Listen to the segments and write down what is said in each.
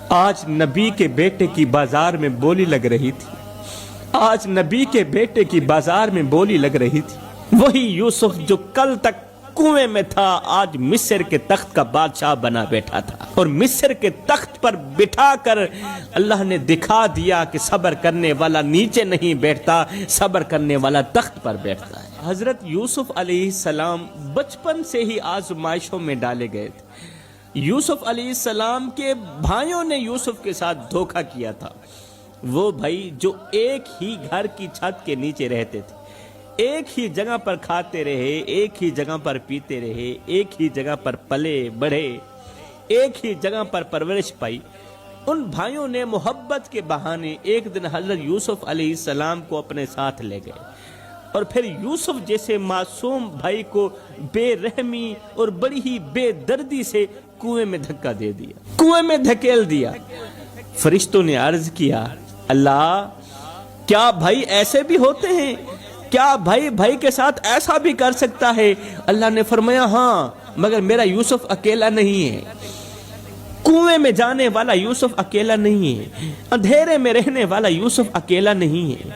آج نبی کے بیٹے کی بازار میں بولی لگ رہی تھی، آج نبی کے بیٹے کی بازار میں بولی لگ رہی تھی۔ وہی یوسف جو کل تک کنویں میں تھا، آج مصر کے تخت کا بادشاہ بنا بیٹھا تھا، اور مصر کے تخت پر بٹھا کر اللہ نے دکھا دیا کہ صبر کرنے والا نیچے نہیں بیٹھتا، صبر کرنے والا تخت پر بیٹھتا ہے۔ حضرت یوسف علیہ السلام بچپن سے ہی آزمائشوں میں ڈالے گئے تھے۔ یوسف علیہ السلام کے بھائیوں نے یوسف کے ساتھ دھوکہ کیا تھا، وہ بھائی جو ایک ہی گھر کی چھت کے نیچے رہتے تھے، ایک ہی جگہ پر کھاتے رہے، ایک ہی جگہ پر پیتے رہے، ایک ہی جگہ پر پلے بڑھے، ایک ہی جگہ پر پرورش پائی۔ ان بھائیوں نے محبت کے بہانے ایک دن حضرت یوسف علیہ السلام کو اپنے ساتھ لے گئے، اور پھر یوسف جیسے معصوم بھائی کو بے رحمی اور بڑی ہی بے دردی سے کنویں میں دھکا دے دیا، کنویں میں دھکیل دیا۔ فرشتوں نے عرض کیا، اللہ کیا بھائی ایسے بھی ہوتے ہیں؟ کیا بھائی بھائی کے ساتھ ایسا بھی کر سکتا ہے؟ اللہ نے فرمایا ہاں، مگر میرا یوسف اکیلا نہیں ہے، کنویں میں جانے والا یوسف اکیلا نہیں ہے، اندھیرے میں رہنے والا یوسف اکیلا نہیں ہے،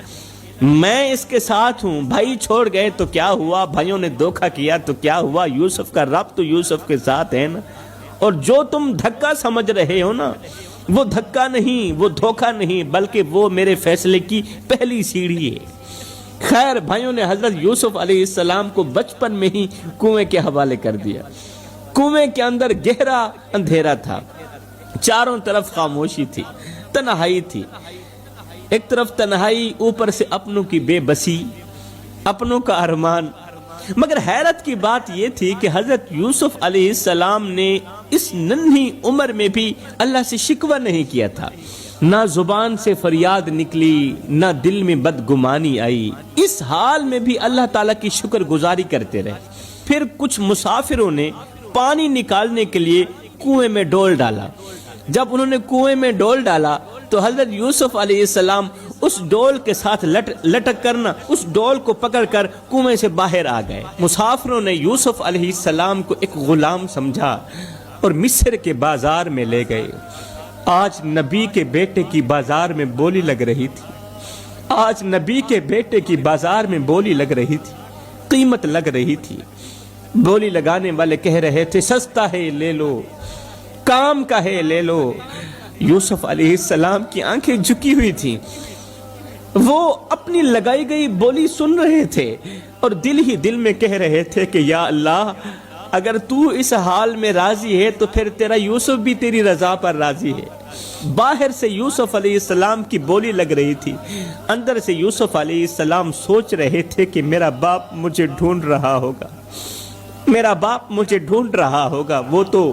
میں اس کے ساتھ ہوں۔ بھائی چھوڑ گئے تو کیا ہوا، بھائیوں نے دھوکہ کیا تو کیا ہوا، یوسف کا رب تو یوسف کے ساتھ ہے نا۔ اور جو تم دھکا سمجھ رہے ہو نا، وہ دھکا نہیں، وہ دھوکہ نہیں، بلکہ وہ میرے فیصلے کی پہلی سیڑھی ہے۔ خیر، بھائیوں نے حضرت یوسف علیہ السلام کو بچپن میں ہی کنویں کے حوالے کر دیا۔ کنویں کے اندر گہرا اندھیرا تھا، چاروں طرف خاموشی تھی، تنہائی تھی۔ ایک طرف تنہائی، اوپر سے اپنوں کی بے بسی، اپنوں کا ارمان۔ مگر حیرت کی بات یہ تھی کہ حضرت یوسف علیہ السلام نے اس ننھی عمر میں بھی اللہ سے شکوہ نہیں کیا تھا، نہ زبان سے فریاد نکلی، نہ دل میں بدگمانی آئی۔ اس حال میں بھی اللہ تعالیٰ کی شکر گزاری کرتے رہے۔ پھر کچھ مسافروں نے پانی نکالنے کے لیے کنویں میں ڈول ڈالا۔ جب انہوں نے کنویں میں ڈول ڈالا تو حضرت یوسف علیہ السلام اس ڈول کے ساتھ لٹک کرنا اس ڈول کو پکڑ کر کنویں سے باہر آ گئے۔ مسافروں نے یوسف علیہ السلام کو ایک غلام سمجھا اور مصر کے بازار میں لے گئے۔ آج نبی کے بیٹے کی بازار میں بولی لگ رہی تھی، آج نبی کے بیٹے کی بازار میں بولی لگ رہی تھی، قیمت لگ رہی تھی۔ بولی لگانے والے کہہ رہے تھے سستا ہے لے لو، کام کا ہے لے لو۔ یوسف علیہ السلام کی آنکھیں جھکی ہوئی تھیں، وہ اپنی لگائی گئی بولی سن رہے تھے اور دل ہی دل میں کہہ رہے تھے کہ یا اللہ، اگر تو اس حال میں راضی ہے تو پھر تیرا یوسف بھی تیری رضا پر راضی ہے۔ باہر سے یوسف علیہ السلام کی بولی لگ رہی تھی، اندر سے یوسف علیہ السلام سوچ رہے تھے کہ میرا باپ مجھے ڈھونڈ رہا ہوگا، میرا باپ مجھے ڈھونڈ رہا ہوگا۔ وہ تو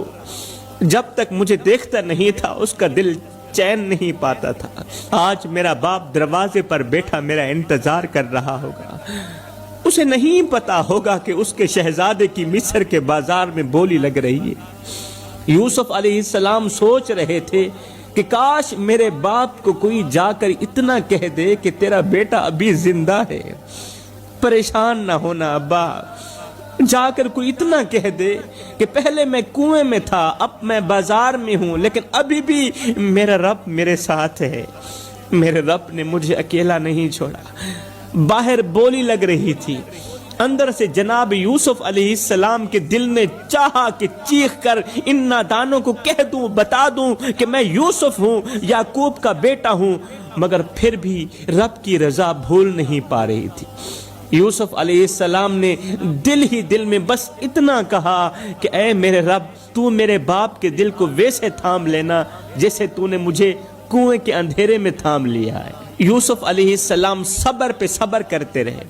جب تک مجھے دیکھتا نہیں تھا اس کا دل چین نہیں پاتا تھا، آج میرا باپ دروازے پر بیٹھا میرا انتظار کر رہا ہوگا، اسے نہیں پتا ہوگا کہ اس کے شہزادے کی مصر کے بازار میں بولی لگ رہی ہے۔ یوسف علیہ السلام سوچ رہے تھے کہ کاش میرے باپ کو کوئی جا کر اتنا کہہ دے کہ تیرا بیٹا ابھی زندہ ہے، پریشان نہ ہونا ابا، جا کر کوئی اتنا کہہ دے کہ پہلے میں کنویں میں تھا، اب میں بازار میں ہوں، لیکن ابھی بھی میرا رب میرے ساتھ ہے، میرے رب نے مجھے اکیلا نہیں چھوڑا۔ باہر بولی لگ رہی تھی، اندر سے جناب یوسف علیہ السلام کے دل نے چاہا کہ چیخ کر ان نادانوں کو کہہ دوں، بتا دوں کہ میں یوسف ہوں، یعقوب کا بیٹا ہوں، مگر پھر بھی رب کی رضا بھول نہیں پا رہی تھی۔ یوسف علیہ السلام نے دل ہی دل میں بس اتنا کہا کہ اے میرے رب، تو میرے باپ کے دل کو ویسے تھام لینا جیسے تو نے مجھے کنویں کے اندھیرے میں تھام لیا ہے۔ یوسف علیہ السلام صبر پہ صبر کرتے رہے،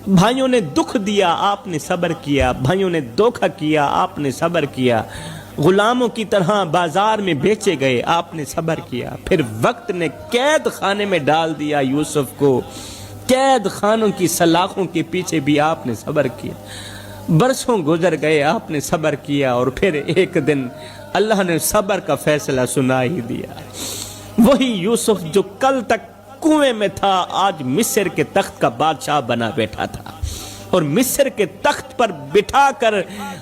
بھائیوں نے دکھ دیا، آپ نے صبر کیا، بھائیوں نے دھوکہ کیا، آپ نے صبر کیا، غلاموں کی طرح بازار میں بیچے گئے، آپ نے صبر کیا، پھر وقت نے قید خانے میں ڈال دیا یوسف کو، قید خانوں کی سلاخوں کے پیچھے بھی آپ نے صبر کیا، برسوں گزر گئے، آپ نے صبر کیا، اور پھر ایک دن اللہ نے صبر کا فیصلہ سنا ہی دیا۔ وہی یوسف جو کل تک کنویں میں تھا، آج مصر کے تخت کا بادشاہ بنا بیٹھا تھا، اور مصر کے تخت پر بٹھا کر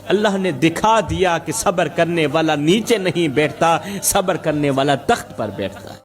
اللہ نے دکھا دیا کہ صبر کرنے والا نیچے نہیں بیٹھتا، صبر کرنے والا تخت پر بیٹھتا ہے۔